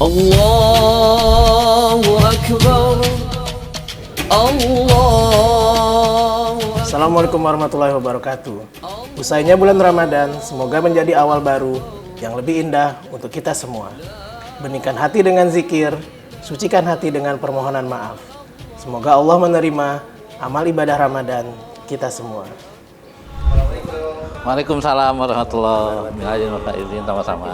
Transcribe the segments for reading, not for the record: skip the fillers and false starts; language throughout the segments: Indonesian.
Allahu Akbar. Assalamualaikum warahmatullahi wabarakatuh. Usainya bulan Ramadan, semoga menjadi awal baru yang lebih indah untuk kita semua. Beningkan hati dengan zikir, sucikan hati dengan permohonan maaf. Semoga Allah menerima amal ibadah Ramadan kita semua. Waalaikumsalam warahmatullahi wabarakatuh. Sama-sama.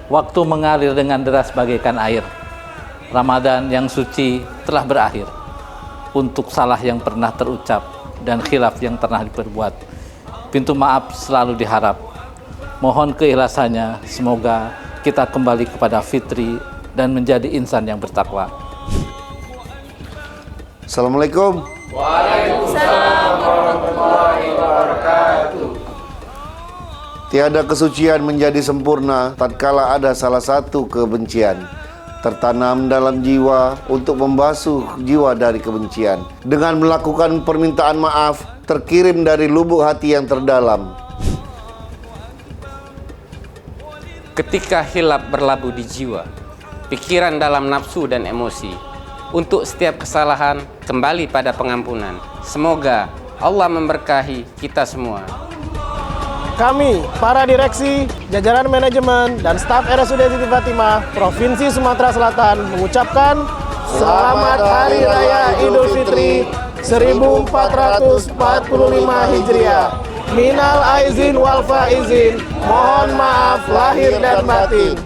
Waktu mengalir dengan deras bagaikan air. Ramadan yang suci telah berakhir. Untuk salah yang pernah terucap dan khilaf yang pernah diperbuat, pintu maaf selalu diharap. Mohon keikhlasannya, semoga kita kembali kepada fitri dan menjadi insan yang bertakwa. Assalamualaikum. Waalaikumsalam warahmatullahi wabarakatuh. Tiada kesucian menjadi sempurna tatkala ada salah satu kebencian tertanam dalam jiwa untuk membasuh jiwa dari kebencian. Dengan melakukan permintaan maaf terkirim dari lubuk hati yang terdalam. Ketika hilaf berlabuh di jiwa, pikiran dalam nafsu dan emosi, untuk setiap kesalahan kembali pada pengampunan. Semoga Allah memberkahi kita semua. Kami, para direksi, jajaran manajemen, dan staf RSUD Siti Fatimah, Provinsi Sumatera Selatan mengucapkan Selamat Hari Raya Idul Fitri 1445 Hijriah. Minal aizin wal faizin, mohon maaf lahir dan batin.